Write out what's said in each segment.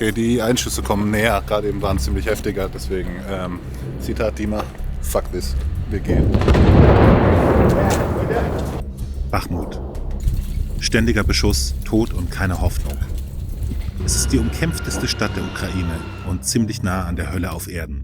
Okay, die Einschüsse kommen näher. Gerade eben waren ziemlich heftiger, deswegen Zitat Dima, fuck this, wir gehen. Bachmut. Ständiger Beschuss, Tod und keine Hoffnung. Es ist die umkämpfteste Stadt der Ukraine und ziemlich nah an der Hölle auf Erden.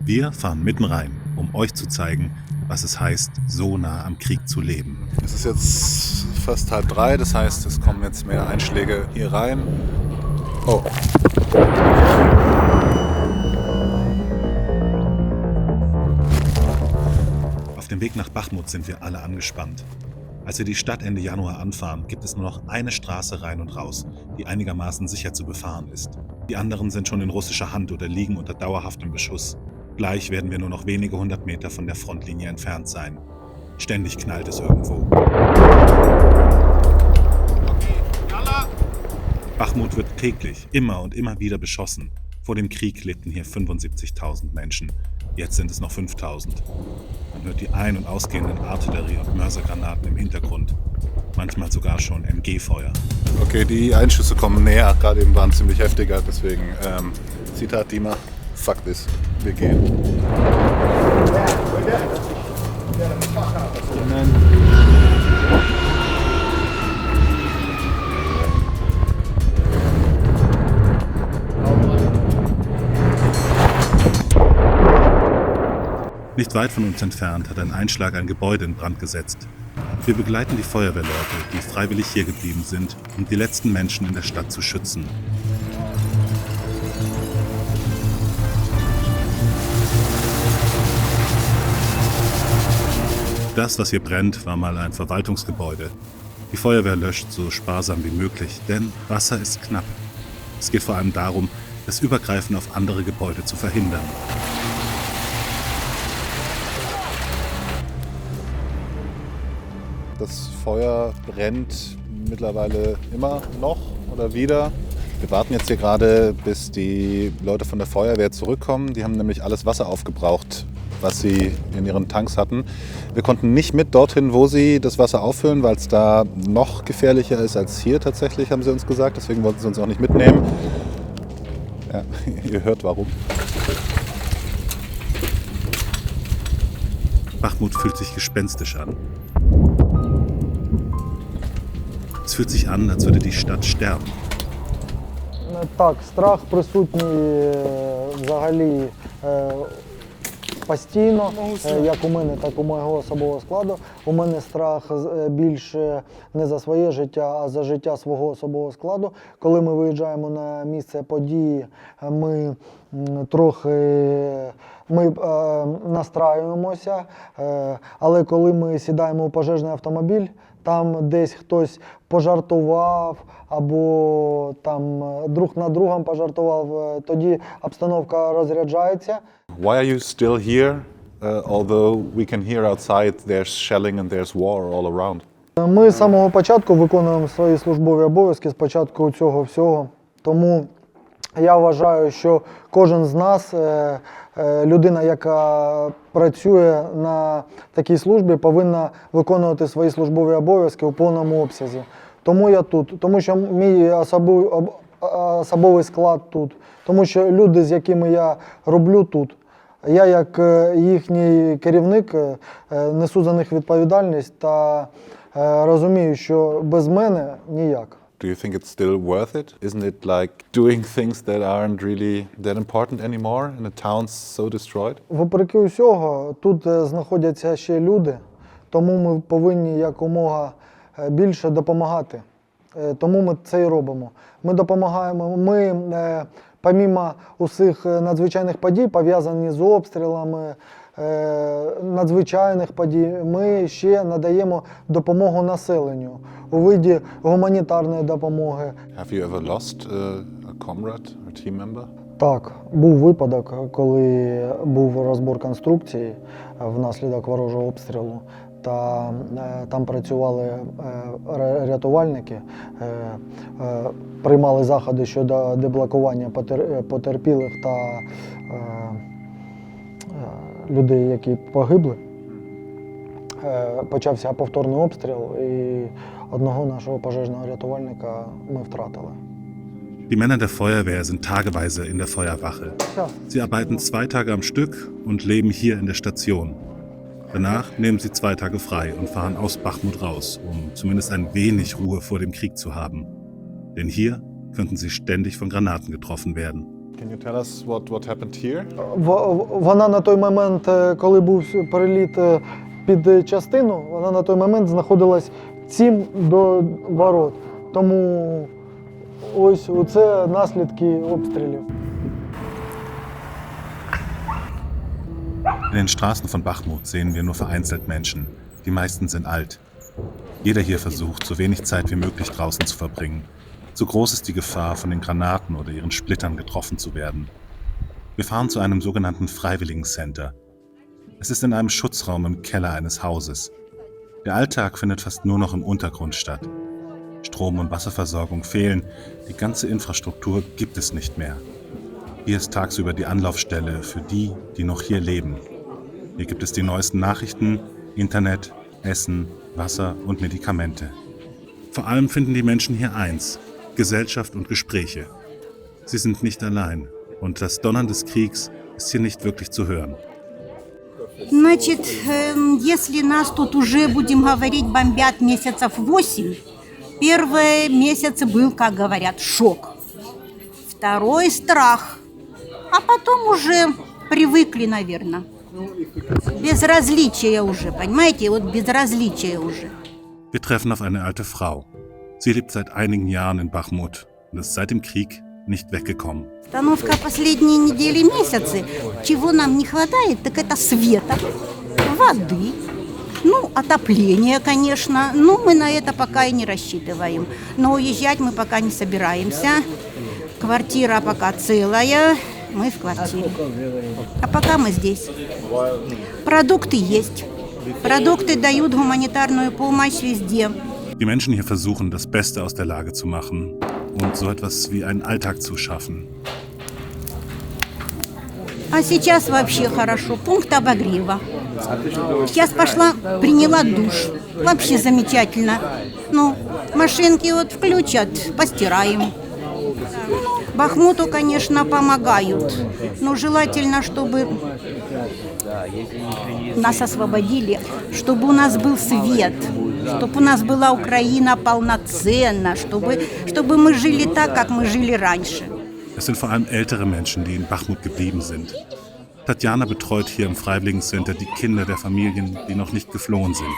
Wir fahren mitten rein, um euch zu zeigen, was es heißt, so nah am Krieg zu leben. Es ist jetzt fast 2:30, das heißt, es kommen jetzt mehr Einschläge hier rein. Oh. Auf dem Weg nach Bachmut sind wir alle angespannt. Als wir die Stadt Ende Januar anfahren, gibt es nur noch eine Straße rein und raus, die einigermaßen sicher zu befahren ist. Die anderen sind schon in russischer Hand oder liegen unter dauerhaftem Beschuss. Gleich werden wir nur noch wenige 100 Meter von der Frontlinie entfernt sein. Ständig knallt es irgendwo. Bachmut wird täglich, immer und immer wieder beschossen. Vor dem Krieg lebten hier 75.000 Menschen. Jetzt sind es noch 5.000. Man hört die ein- und ausgehenden Artillerie- und Mörsergranaten im Hintergrund. Manchmal sogar schon MG-Feuer. Okay, die Einschüsse kommen näher. Gerade eben waren ziemlich heftiger, deswegen Zitat Dima, fuck this, wir gehen. Nicht weit von uns entfernt hat ein Einschlag ein Gebäude in Brand gesetzt. Wir begleiten die Feuerwehrleute, die freiwillig hier geblieben sind, um die letzten Menschen in der Stadt zu schützen. Das, was hier brennt, war mal ein Verwaltungsgebäude. Die Feuerwehr löscht so sparsam wie möglich, denn Wasser ist knapp. Es geht vor allem darum, das Übergreifen auf andere Gebäude zu verhindern. Das Feuer brennt mittlerweile immer noch oder wieder. Wir warten jetzt hier gerade, bis die Leute von der Feuerwehr zurückkommen. Die haben nämlich alles Wasser aufgebraucht, was sie in ihren Tanks hatten. Wir konnten nicht mit dorthin, wo sie das Wasser auffüllen, weil es da noch gefährlicher ist als hier tatsächlich, haben sie uns gesagt. Deswegen wollten sie uns auch nicht mitnehmen. Ja, ihr hört warum. Bachmut fühlt sich gespenstisch an. Es fühlt sich an, als würde die Stadt sterben. Так, страх присутній взагалі постійно, як у мене, так і у мого особового складу. У мене страх більше не за своє життя, а за життя свого особового складу. Коли ми виїжджаємо на місце події, ми трохи настраюємося, але коли ми сідаємо у пожежний автомобіль, там десь хтось пожартував або там друг над другом пожартував, тоді обстановка розряджається. Why are you still here, although we can hear outside there's shelling and there's war all around? Ми з самого початку виконуємо свої службові обов'язки, з початку цього всього. Тому я вважаю, що кожен з нас, людина, яка працює на такій службі, повинна виконувати свої службові обов'язки у повному обсязі. Тому я тут, тому що мій особовий склад тут, тому що люди, з якими я роблю тут, я як їхній керівник несу за них відповідальність та розумію, що без мене ніяк. Do you think it's still worth it? Isn't it like doing things that aren't really that important anymore in a town so destroyed? Вопреки усього, тут знаходяться ще люди, тому ми повинні якомога більше допомагати. Тому ми це і робимо. Ми допомагаємо, помимо усіх надзвичайних подій, пов'язані з обстрілами, надзвичайних подій, ми ще надаємо допомогу населенню у виді гуманітарної допомоги. Have you ever lost a comrade or team member? Так, був випадок, коли був розбор конструкції внаслідок ворожого обстрілу. Та там працювали рятувальники, приймали заходи щодо деблокування потерпілих та людей, які погибли. Почався повторний обстріл і одного нашого пожежного рятувальника ми втратили. Die Männer der Feuerwehr sind tageweise in der Feuerwache. Sie arbeiten 2 Tage am Stück und leben hier in der Station. Danach nehmen sie 2 Tage frei und fahren aus Bachmut raus, um zumindest ein wenig Ruhe vor dem Krieg zu haben. Denn hier könnten sie ständig von Granaten getroffen werden. Can you tell us what happened here? Вона на той момент, коли був переліт під частину, вона на той момент знаходилась 7 до ворот. Тому ось це наслідки обстрілів. In den Straßen von Bachmut sehen wir nur vereinzelt Menschen. Die meisten sind alt. Jeder hier versucht, so wenig Zeit wie möglich draußen zu verbringen. Zu groß ist die Gefahr, von den Granaten oder ihren Splittern getroffen zu werden. Wir fahren zu einem sogenannten Freiwilligencenter. Es ist in einem Schutzraum im Keller eines Hauses. Der Alltag findet fast nur noch im Untergrund statt. Strom- und Wasserversorgung fehlen, die ganze Infrastruktur gibt es nicht mehr. Hier ist tagsüber die Anlaufstelle für die, die noch hier leben. Hier gibt es die neuesten Nachrichten, Internet, Essen, Wasser und Medikamente. Vor allem finden die Menschen hier eins: Gesellschaft und Gespräche. Sie sind nicht allein und das Donnern des Kriegs ist hier nicht wirklich zu hören. Значит, если нас тут уже, будем говорить, бомбят месяцев 8, первые месяцы был, как говорят, шок. Второй страх. А потом уже привыкли, наверное. Безразличие уже, понимаете? Вот безразличие уже. Wir treffen auf eine alte Frau. Sie lebt seit einigen Jahren in Bachmut und ist seit dem Krieg nicht weggekommen. Обстановка последние недели, месяцы. Чего нам не хватает, так это света, воды, ну, отопления, конечно. Ну, мы на это пока и не рассчитываем. Но уезжать мы пока не собираемся. Квартира пока целая, мы в квартире. А пока мы здесь. Продукты есть. Продукты дают гуманитарную помощь везде. Die Menschen hier versuchen, das Beste aus der Lage zu machen und so etwas wie einen Alltag zu schaffen. А сейчас вообще хорошо. Пункт обогрева. Сейчас пошла, приняла душ. Вообще замечательно. Ну, машинки вот включат, постираем. Бахмуту, конечно, помогают. Но желательно, чтобы нас освободили, чтобы у нас был свет, чтобы у нас была Украина полноценна, чтобы мы жили так, как мы жили раньше. Es sind vor allem ältere Menschen, die in Bachmut geblieben sind. Tatjana betreut hier im Freiwilligencenter die Kinder der Familien, die noch nicht geflohen sind.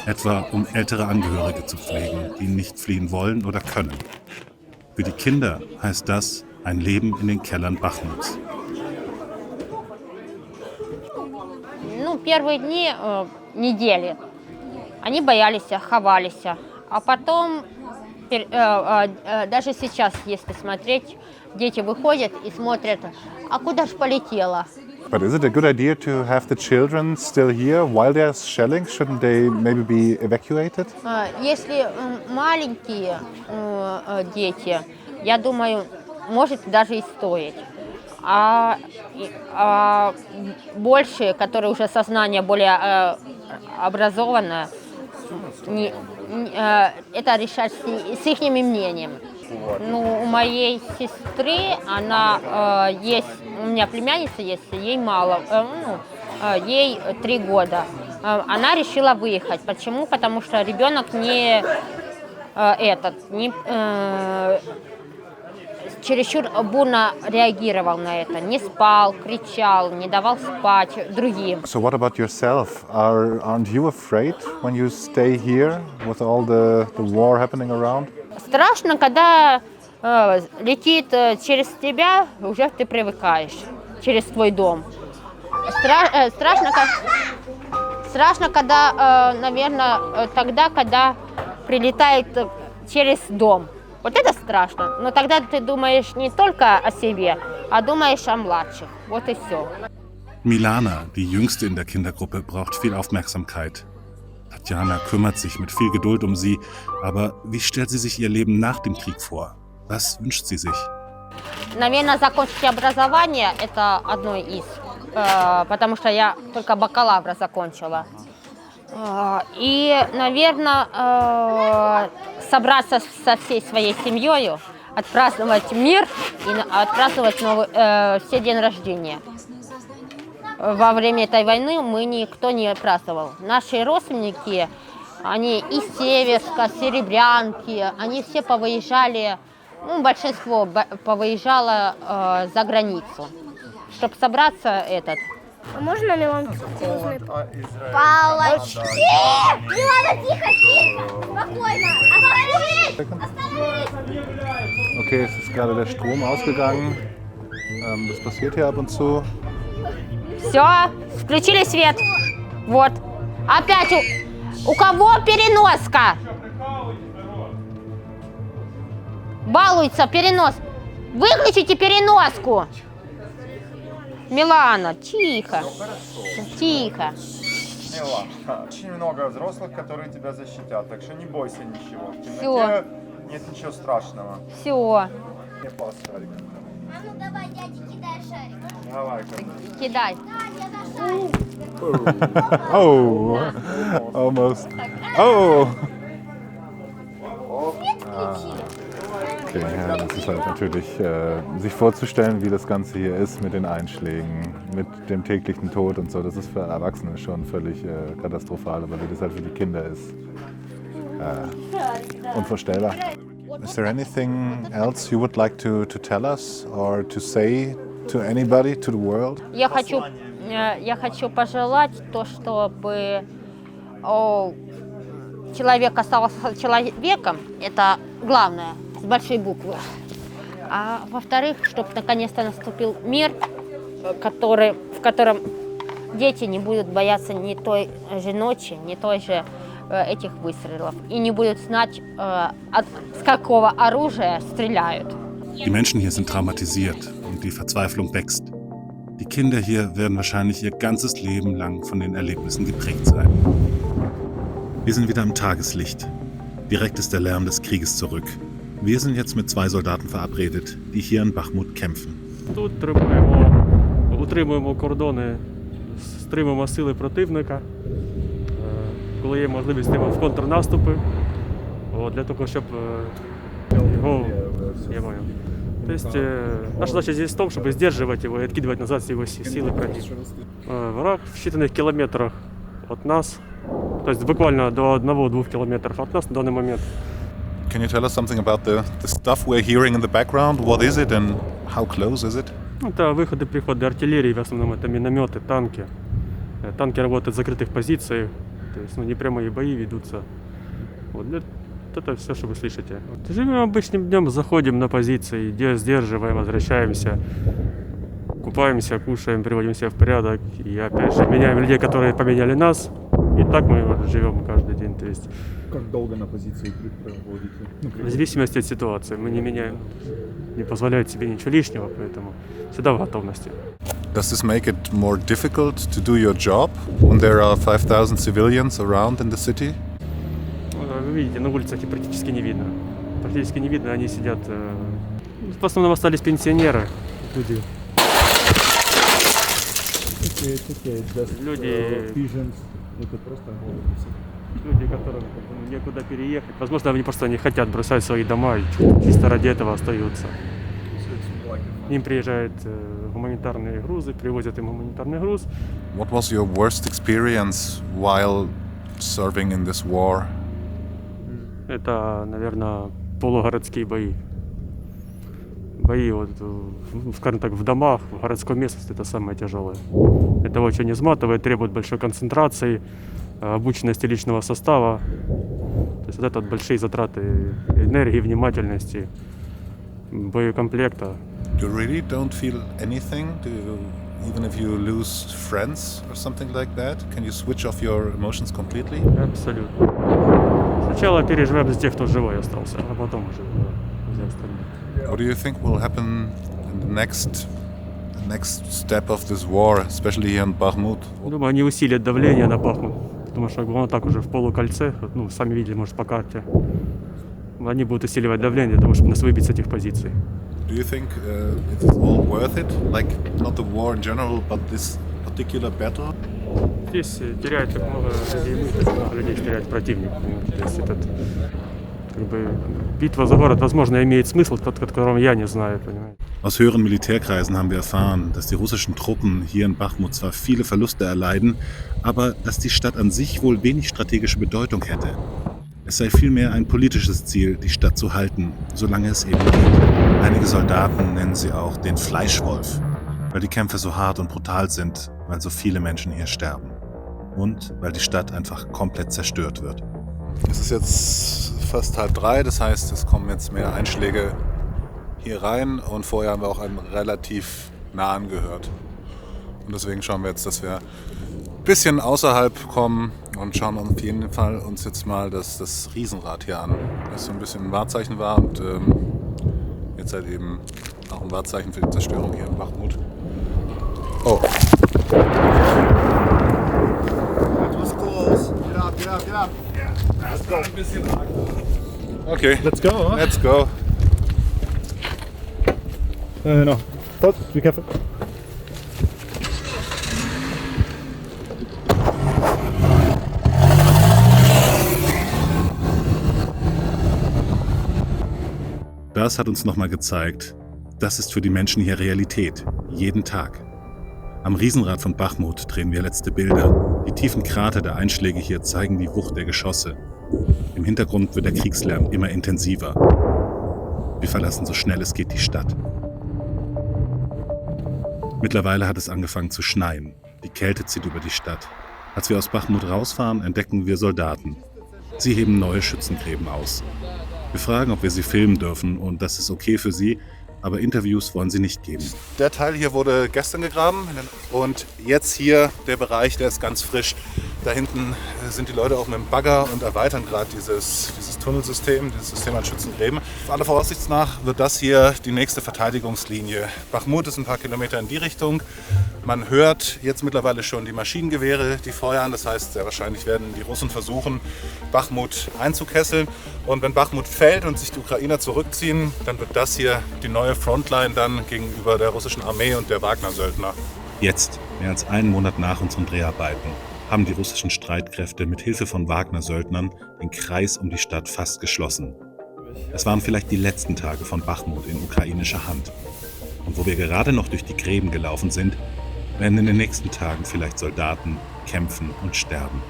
Etwa um ältere Angehörige zu pflegen, die nicht fliehen wollen oder können. Für die Kinder heißt das ein Leben in den Kellern Bachmuts. Ну, первые дни, недели, они боялись, ховались. А потом, даже сейчас, если смотреть, дети выходят и смотрят, а куда ж полетела? But is it a good idea to have the children still here while there's shelling? Shouldn't they maybe be evacuated? Если маленькие дети, я думаю, может даже и стоить. А большие, которые уже сознание более образованное, это решать с их мнением. Ну, у моей сестры, она есть, у меня племянница есть, ей мало, ей 3 года. Она решила выехать. Почему? Потому что ребенок не чересчур бурно реагировал на это. Не спал, кричал, не давал спать другим. So what about yourself? Aren't you afraid when you stay here with all the war happening around? Страшно, когда летит через тебя, уже ты привыкаешь, через твой дом. Страшно, когда, наверное, тогда, когда прилетает через дом. Вот это страшно. Но тогда ты думаешь не только о себе, а думаешь о младших. Вот и все. Milana, die jüngste in der Kindergruppe, braucht viel Aufmerksamkeit. Tatjana kümmert sich mit viel Geduld um sie, aber wie stellt sie sich ihr Leben nach dem Krieg vor? Was wünscht sie sich? Наверное, закончить образование – это одно из, потому что я только бакалавра закончила. И, наверное, собраться со всей своей семьей, отпраздновать мир и отпраздновать все день рождения. Во время этой войны мы никто не праздновал. Наши родственники, они из Северска, Серебрянки, они все повыезжали, ну, большинство повыезжало за границу, чтобы собраться А можно Миланке нужны палочки? Милана, тихо, тихо! Спокойно! Остановись! Okay, es ist gerade der Strom ausgegangen. Das passiert hier ab und zu. Все, включили свет. Вот. Опять у кого переноска? Балуется перенос. Выключите переноску. Милана, тихо. Тихо. Мила, очень много взрослых, которые тебя защитят, так что не бойся ничего. В темноте Всё. нет ничего страшного. Все. Не пас шарик. А ну давай, дядя, кидай шарик. Давай, Кидай. Да, я на шарик. Oh, almost. Oh! Okay, ja, das ist halt natürlich, sich vorzustellen, wie das Ganze hier ist mit den Einschlägen, mit dem täglichen Tod und so, das ist für Erwachsene schon völlig katastrophal, aber wie das halt für die Kinder ist, unvorstellbar. Is there anything else you would like to tell us or to say to anybody, to the world? Я хочу пожелать то, чтобы человек остался человеком, это главное, с большой буквы. А во-вторых, чтобы наконец-то наступил мир, в котором дети не будут бояться ни той же ночи, ни той же этих выстрелов и не будут знать, с какого оружия стреляют. Die Menschen hier sind traumatisiert und die Verzweiflung wächst. Die Kinder hier werden wahrscheinlich ihr ganzes Leben lang von den Erlebnissen geprägt sein. Wir sind wieder im Tageslicht. Direkt ist der Lärm des Krieges zurück. Wir sind jetzt mit 2 Soldaten verabredet, die hier in Bachmut kämpfen. Тут утримуємо кордони, стримуємо сили противника, коли є можливість йдемо в контрнаступи, для того, щоб його... Я понял. То есть наша задача здесь в том, чтобы сдерживать его и откидывать назад его силы против. Враг в считанных километрах от нас, то есть буквально до 1-2 километров от нас на данный момент. Can you tell us something about the stuff we're hearing in the background? What is it and how close is it? Это выходы, приходы артиллерии, в основном это минометы, танки. Танки работают в закрытых позициях, то есть непрямые бои ведутся. Вот это все, что вы слышите. Вот. Живем обычным днем, заходим на позиции, сдерживаем, возвращаемся, купаемся, кушаем, приводим себя в порядок. И опять же меняем людей, которые поменяли нас. И так мы вот живем каждый день. То есть, Как долго на позиции проводите? в зависимости от ситуации. Мы не меняем, не позволяют себе ничего лишнего, поэтому всегда в готовности. Does this make it more difficult to do your job when there are 5,000 civilians around in the city? Вы видите, на улицах их практически не видно. Практически не видно, они сидят. В основном остались пенсионеры, люди. Люди, которым некуда переехать. Возможно, они просто не хотят бросать свои дома и чисто ради этого остаются. К ним приезжают гуманитарные грузы, привозят им гуманитарный груз. What was your worst experience while serving in this war? Это, наверное, полугородские бои. Бои, вот, скажем так, в домах, в городской местности это самое тяжелое. Это очень изматывает, требует большой концентрации, обученности личного состава. То есть вот это вот большие затраты энергии, внимательности, боекомплекта. You really don't feel anything, even if you lose friends or something like that? Can you switch off your emotions completely? Абсолютно. Сначала переживаем за тех, кто живой остался, а потом уже за остальных. What do you think will happen in the next step of this war, especially here in Bakhmut? Думаю, они усилят давление на Бахмут, потому что он так уже в полукольце, ну, сами видели, может, по карте. Они будут усиливать давление для того, чтобы нас выбить с этих позиций. Do you think it's all worth it? Like, not the war in general, but this particular battle? Здесь теряет как много людей мы, так много людей теряет противник. То есть Битва за город, возможно, имеет смысл, которого я не знаю, понимаете. Aus höheren Militärkreisen haben wir erfahren, dass die russischen Truppen hier in Bachmut zwar viele Verluste erleiden, aber dass die Stadt an sich wohl wenig strategische Bedeutung hätte. Es sei vielmehr ein politisches Ziel, die Stadt zu halten, solange es eben geht. Einige Soldaten nennen sie auch den Fleischwolf, weil die Kämpfe so hart und brutal sind, weil so viele Menschen hier sterben. Und weil die Stadt einfach komplett zerstört wird. Es ist jetzt fast 2:30, das heißt, es kommen jetzt mehr Einschläge hier rein und vorher haben wir auch einen relativ nahen gehört. Und deswegen schauen wir jetzt, dass wir ein bisschen außerhalb kommen und schauen uns auf jeden Fall uns jetzt mal das Riesenrad hier an, das so ein bisschen ein Wahrzeichen war und jetzt halt eben auch ein Wahrzeichen für die Zerstörung hier in Bachmut. Oh. Okay, Let's go. let's go. No. Stop. Be careful. Das hat uns nochmal gezeigt, das ist für die Menschen hier Realität, jeden Tag. Am Riesenrad von Bachmut drehen wir letzte Bilder. Die tiefen Krater der Einschläge hier zeigen die Wucht der Geschosse. Im Hintergrund wird der Kriegslärm immer intensiver. Wir verlassen so schnell es geht die Stadt. Mittlerweile hat es angefangen zu schneien. Die Kälte zieht über die Stadt. Als wir aus Bachmut rausfahren, entdecken wir Soldaten. Sie heben neue Schützengräben aus. Wir fragen, ob wir sie filmen dürfen und das ist okay für sie, aber Interviews wollen sie nicht geben. Der Teil hier wurde gestern gegraben und jetzt hier der Bereich, der ist ganz frisch. Da hinten sind die Leute auch mit dem Bagger und erweitern gerade dieses Tunnelsystem, dieses System an Schützengräben. Aller Voraussicht nach wird das hier die nächste Verteidigungslinie. Bachmut ist ein paar Kilometer in die Richtung. Man hört jetzt mittlerweile schon die Maschinengewehre, die feuern. Das heißt, sehr wahrscheinlich werden die Russen versuchen, Bachmut einzukesseln. Und wenn Bachmut fällt und sich die Ukrainer zurückziehen, dann wird das hier die neue Frontline dann gegenüber der russischen Armee und der Wagner-Söldner. Jetzt, mehr als einen Monat nach unseren Dreharbeiten, haben die russischen Streitkräfte mit Hilfe von Wagner-Söldnern den Kreis um die Stadt fast geschlossen. Es waren vielleicht die letzten Tage von Bachmut in ukrainischer Hand. Und wo wir gerade noch durch die Gräben gelaufen sind, werden in den nächsten Tagen vielleicht Soldaten kämpfen und sterben.